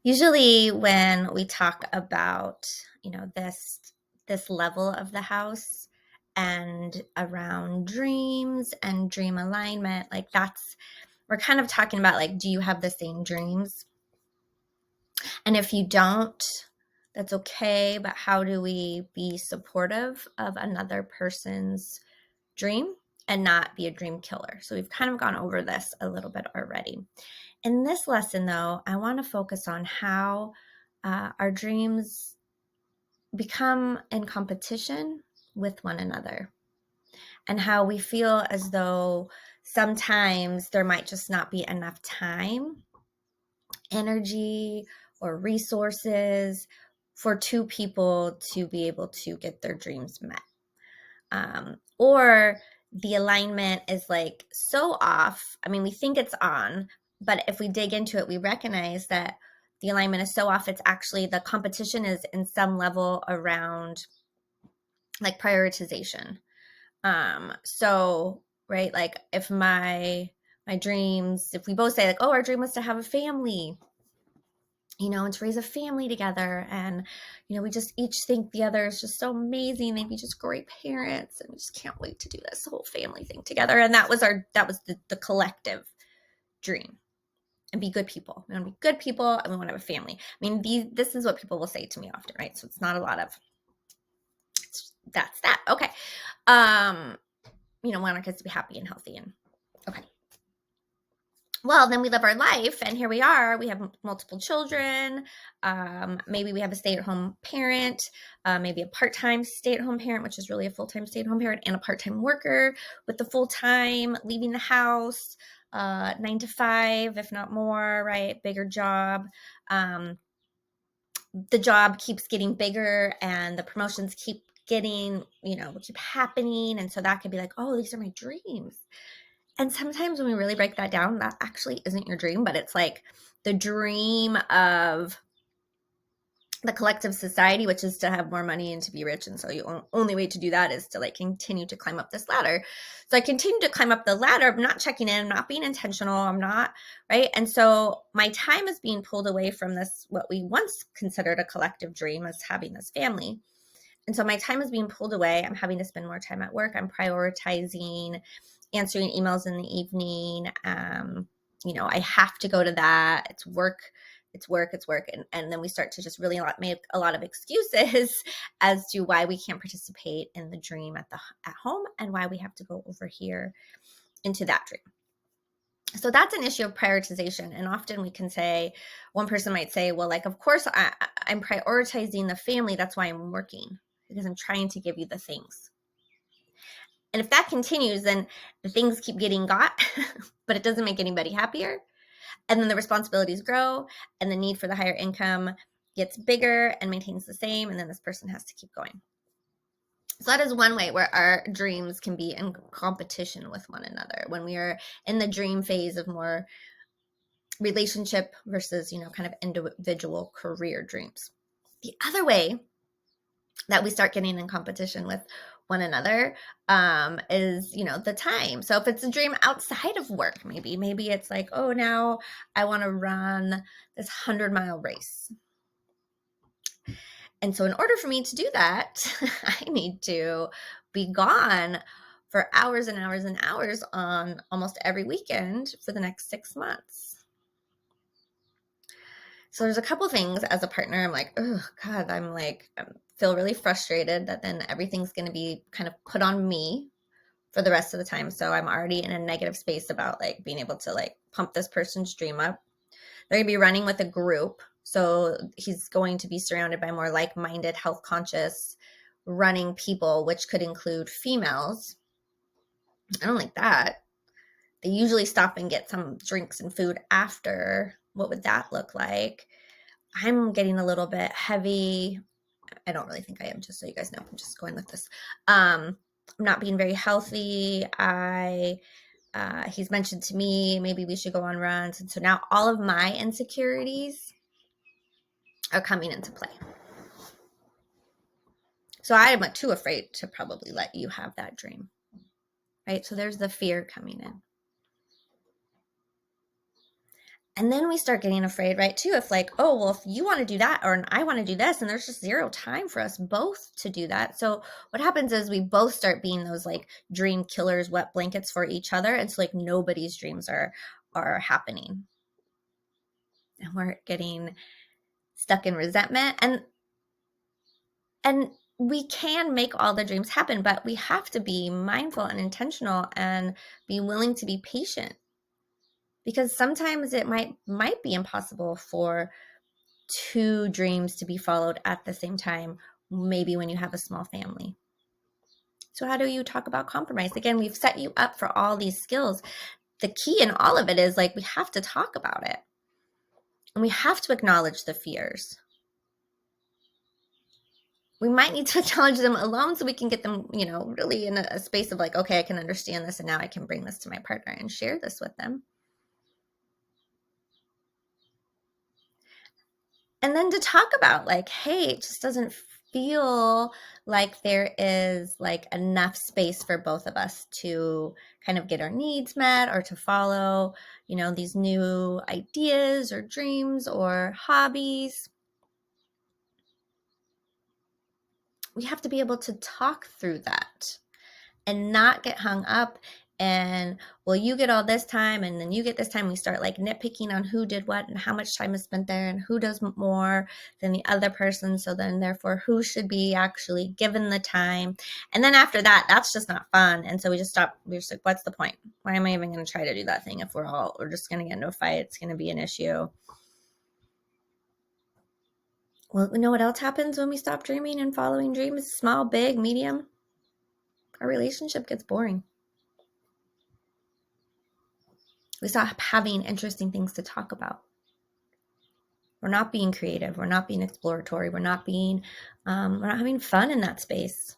Usually when we talk about, this level of the house and around dreams and dream alignment, like that's we're kind of talking about like, do you have the same dreams? And if you don't, that's okay, but how do we be supportive of another person's dream and not be a dream killer? So we've kind of gone over this a little bit already. In this lesson, though, I want to focus on how our dreams become in competition with one another and how we feel as though sometimes there might just not be enough time, energy, or resources for two people to be able to get their dreams met. Or the alignment is like so off. I mean, we think it's on, but if we dig into it, we recognize that the alignment is so off. It's actually the competition is in some level around like prioritization. So right, like if my dreams, if we both say like, oh, our dream was to have a family, and to raise a family together. And, we just each think the other is just so amazing. They'd be just great parents. And we just can't wait to do this whole family thing together. And that was the collective dream, and be good people. We want to be good people and we want to have a family. I mean, this is what people will say to me often, right? So it's not a lot of, that's that. Okay. We want our kids to be happy and healthy and okay. Well, then we live our life, and here we are. We have multiple children. Maybe we have a stay-at-home parent, maybe a part-time stay-at-home parent, which is really a full-time stay-at-home parent, and a part-time worker with the full-time, leaving the house, 9 to 5, if not more, right? Bigger job. The job keeps getting bigger, and the promotions keep getting, keep happening, and so that could be like, oh, these are my dreams. And sometimes when we really break that down, that actually isn't your dream, but it's like the dream of the collective society, which is to have more money and to be rich. And so the only way to do that is to like continue to climb up this ladder. So I continue to climb up the ladder. I'm not checking in. I'm not being intentional. I'm not, right? And so my time is being pulled away from this, what we once considered a collective dream, as having this family. And so my time is being pulled away. I'm having to spend more time at work. I'm prioritizing answering emails in the evening. I have to go to that. It's work. And then we start to just really make a lot of excuses as to why we can't participate in the dream at home and why we have to go over here into that dream. So that's an issue of prioritization. And often we can say, one person might say, well, like, of course I'm prioritizing the family. That's why I'm working, because I'm trying to give you the things. And if that continues, then the things keep getting got, but it doesn't make anybody happier. And then the responsibilities grow and the need for the higher income gets bigger and maintains the same. And then this person has to keep going. So that is one way where our dreams can be in competition with one another when we are in the dream phase of more relationship versus, kind of individual career dreams. The other way that we start getting in competition with one another is, the time. So if it's a dream outside of work, maybe it's like, oh, now I want to run this 100-mile race. And so in order for me to do that, I need to be gone for hours and hours and hours on almost every weekend for the next 6 months. So there's a couple things as a partner. I'm like, oh God, I feel really frustrated that then everything's going to be kind of put on me for the rest of the time. So I'm already in a negative space about like being able to like pump this person's dream up. They're going to be running with a group. So he's going to be surrounded by more like-minded, health conscious running people, which could include females. I don't like that. They usually stop and get some drinks and food after. What would that look like? I'm getting a little bit heavy. I don't really think I am, just so you guys know. I'm just going with this. I'm not being very healthy. He's mentioned to me, maybe we should go on runs. And so now all of my insecurities are coming into play. So I am too afraid to probably let you have that dream, right? So there's the fear coming in. And then we start getting afraid, right? Too, if like, oh, well, if you want to do that or I want to do this, and there's just zero time for us both to do that. So what happens is we both start being those like dream killers, wet blankets for each other. And so like nobody's dreams are happening. And we're getting stuck in resentment. And we can make all the dreams happen, but we have to be mindful and intentional and be willing to be patient, because sometimes it might be impossible for two dreams to be followed at the same time, maybe when you have a small family. So how do you talk about compromise? Again, we've set you up for all these skills. The key in all of it is like we have to talk about it, and we have to acknowledge the fears. We might need to acknowledge them alone so we can get them, really in a space of like, okay, I can understand this, and now I can bring this to my partner and share this with them. And then to talk about like, hey, it just doesn't feel like there is like enough space for both of us to kind of get our needs met or to follow, these new ideas or dreams or hobbies. We have to be able to talk through that and not get hung up and, well, you get all this time and then you get this time. We start like nitpicking on who did what and how much time is spent there and who does more than the other person. So then therefore who should be actually given the time. And then after that, that's just not fun. And so we just stop. We're just like, what's the point? Why am I even going to try to do that thing if we're just going to get into a fight? It's going to be an issue. Well, you know what else happens when we stop dreaming and following dreams? Small, big, medium. Our relationship gets boring. We stop having interesting things to talk about. We're not being creative. We're not being exploratory. We're not having fun in that space.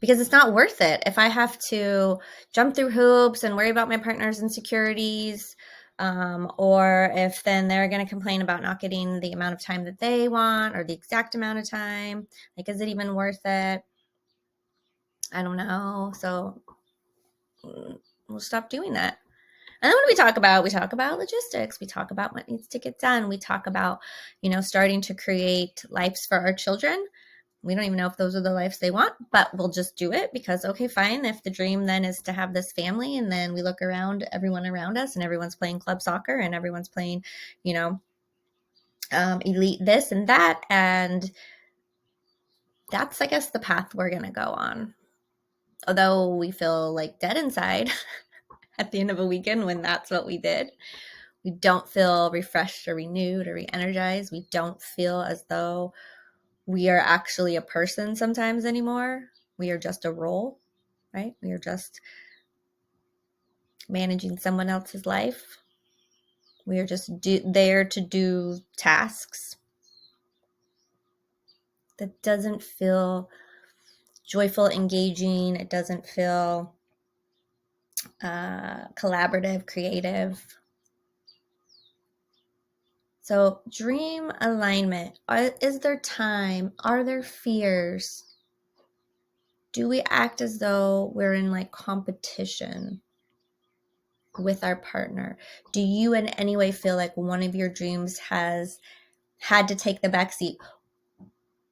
Because it's not worth it. If I have to jump through hoops and worry about my partner's insecurities, or if then they're going to complain about not getting the amount of time that they want or the exact amount of time, like, is it even worth it? I don't know. So we'll stop doing that. And then what do we talk about? We talk about logistics. We talk about what needs to get done. We talk about, starting to create lives for our children. We don't even know if those are the lives they want, but we'll just do it because, okay, fine. If the dream then is to have this family, and then we look around, everyone around us, and everyone's playing club soccer and everyone's playing, elite this and that. And that's, I guess, the path we're going to go on. Although we feel like dead inside at the end of a weekend when that's what we did. We don't feel refreshed or renewed or re-energized. We don't feel as though we are actually a person sometimes anymore. We are just a role, right? We are just managing someone else's life. We are just there to do tasks. That doesn't feel joyful, engaging. It doesn't feel collaborative, creative. So dream alignment. Is there time? Are there fears? Do we act as though we're in like competition with our partner? Do you in any way feel like one of your dreams has had to take the backseat?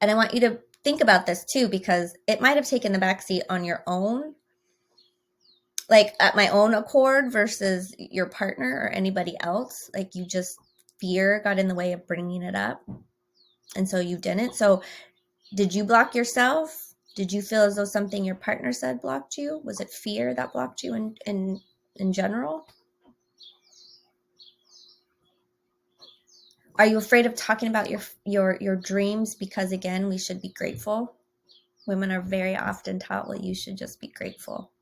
And I want you to think about this too, because it might have taken the backseat on your own, like at my own accord versus your partner or anybody else. Like you just, fear got in the way of bringing it up. And so you didn't. So did you block yourself? Did you feel as though something your partner said blocked you? Was it fear that blocked you in general? Are you afraid of talking about your dreams because, again, we should be grateful? Women are very often taught, well, you should just be grateful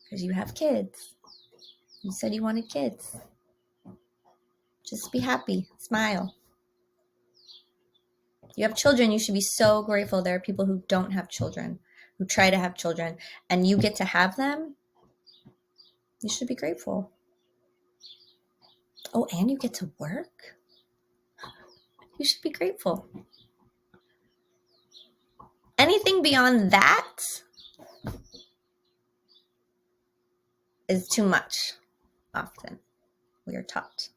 because you have kids. You said you wanted kids. Just be happy. Smile. You have children. You should be so grateful. There are people who don't have children, who try to have children, and you get to have them. You should be grateful. Oh, and you get to work? You should be grateful. Anything beyond that is too much often. We are taught.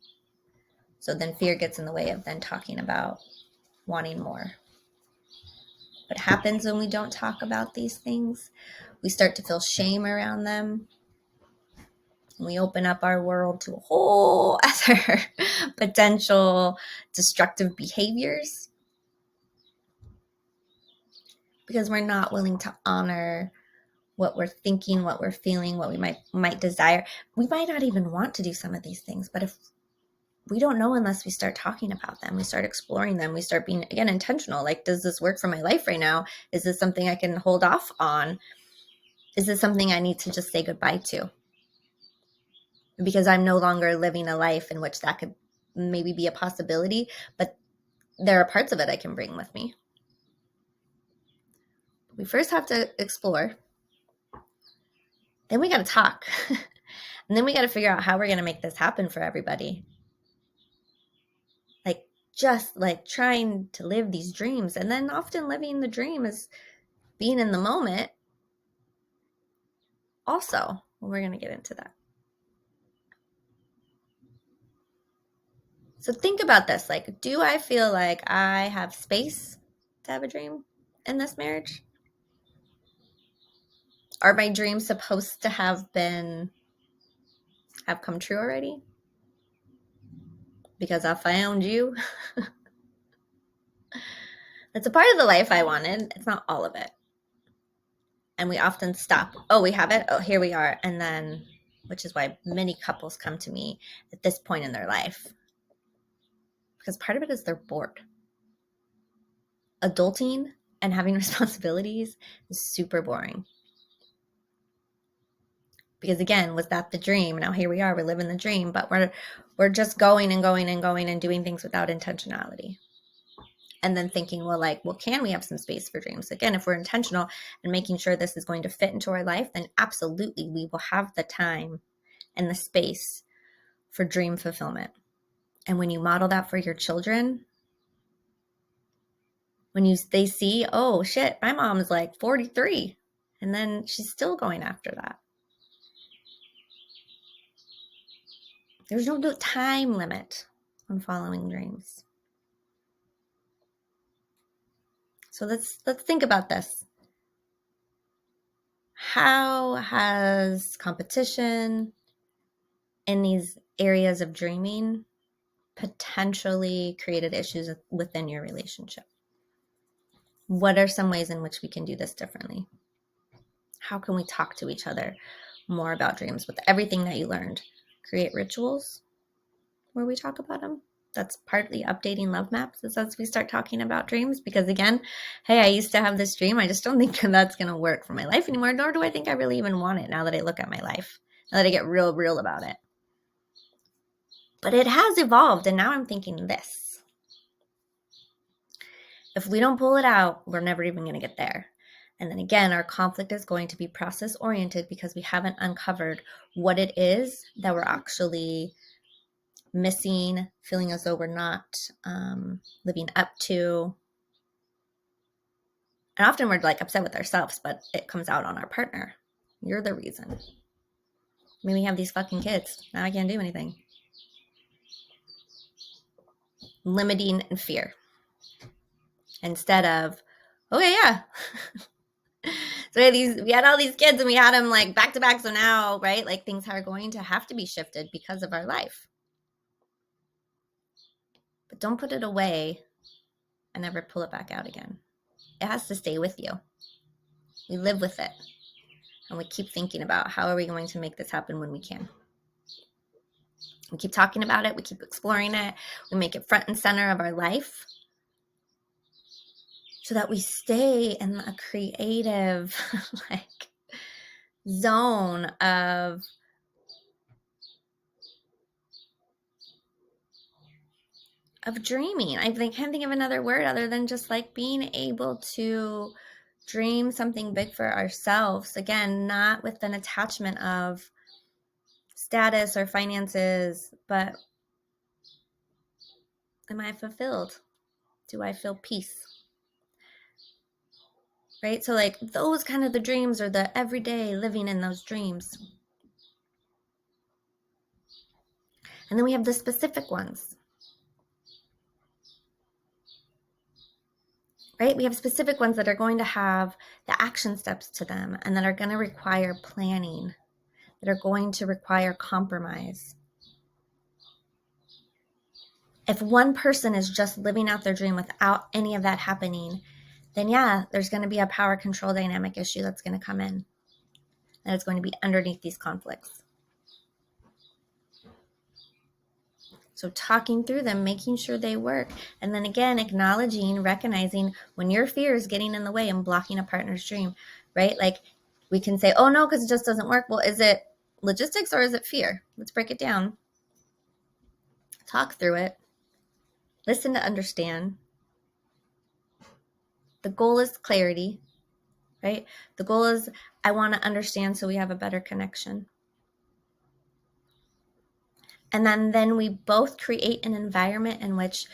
So then fear gets in the way of then talking about wanting more. What happens when we don't talk about these things? We start to feel shame around them. We open up our world to a whole other potential destructive behaviors because we're not willing to honor what we're thinking, what we're feeling, what we might desire. We might not even want to do some of these things, but if we don't know unless we start talking about them, we start exploring them, we start being, again, intentional. Like, does this work for my life right now? Is this something I can hold off on? Is this something I need to just say goodbye to? Because I'm no longer living a life in which that could maybe be a possibility, but there are parts of it I can bring with me. We first have to explore. Then we got to talk. And then we got to figure out how we're going to make this happen for everybody. Like, just like trying to live these dreams. And then often living the dream is being in the moment. Also, we're going to get into that. So think about this. Like, do I feel like I have space to have a dream in this marriage? Are my dreams supposed to have come true already? Because I found you. That's a part of the life I wanted. It's not all of it. And we often stop. Oh, we have it. Oh, here we are. And then, which is why many couples come to me at this point in their life. Because part of it is they're bored. Adulting and having responsibilities is super boring. Because again, was that the dream? Now here we are, we're living the dream, but we're just going and going and going and doing things without intentionality. And then thinking, well, can we have some space for dreams? Again, if we're intentional and making sure this is going to fit into our life, then absolutely we will have the time and the space for dream fulfillment. And when you model that for your children, when they see, oh shit, my mom's like 43, and then she's still going after that. There's no time limit on following dreams. So let's think about this. How has competition in these areas of dreaming potentially created issues within your relationship? What are some ways in which we can do this differently? How can we talk to each other more about dreams with everything that you learned? Create rituals where we talk about them. That's partly updating love maps as we start talking about dreams. Because again, hey, I used to have this dream. I just don't think that's going to work for my life anymore, nor do I think I really even want it now that I look at my life, now that I get real about it. But it has evolved, and now I'm thinking this. If we don't pull it out, we're never even going to get there. And then again, our conflict is going to be process-oriented because we haven't uncovered what it is that we're actually missing, feeling as though we're not living up to. And often we're like upset with ourselves, but it comes out on our partner. You're the reason. I mean, we have these fucking kids. Now I can't do anything. Limiting and fear. Instead of, okay, yeah. So we had all these kids and we had them like back to back. So now, right, like things are going to have to be shifted because of our life. But don't put it away and never pull it back out again. It has to stay with you. We live with it. And we keep thinking about how are we going to make this happen when we can. We keep talking about it. We keep exploring it. We make it front and center of our life so that we stay in a creative like zone of dreaming. I can't think of another word other than just like being able to dream something big for ourselves. Again, not with an attachment of status or finances, but am I fulfilled? Do I feel peace? Right? So like those kind of the dreams or the everyday living in those dreams. And then we have the specific ones, right? We have specific ones that are going to have the action steps to them and that are going to require planning, that are going to require compromise. If one person is just living out their dream without any of that happening, then yeah, there's going to be a power control dynamic issue that's going to come in. And it's going to be underneath these conflicts. So talking through them, making sure they work. And then again, acknowledging, recognizing when your fear is getting in the way and blocking a partner's dream, right? Like we can say, oh no, because it just doesn't work. Well, is it logistics or is it fear? Let's break it down. Talk through it. Listen to understand. The goal is clarity, right? The goal is I want to understand so we have a better connection. And then we both create an environment in which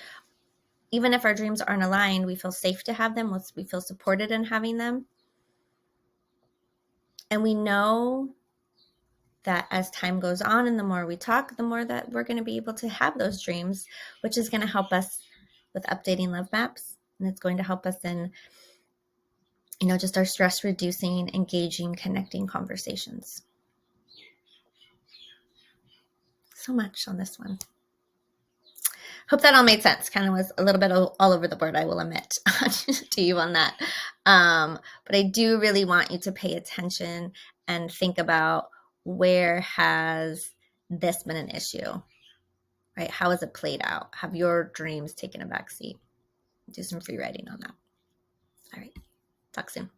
even if our dreams aren't aligned, we feel safe to have them. We feel supported in having them. And we know that as time goes on and the more we talk, the more that we're going to be able to have those dreams, which is going to help us with updating love maps. And it's going to help us in, just our stress reducing, engaging, connecting conversations. So much on this one. Hope that all made sense. Kind of was a little bit all over the board, I will admit to you on that. But I do really want you to pay attention and think about where has this been an issue, right? How has it played out? Have your dreams taken a backseat? Do some free writing on that. All right. Talk soon.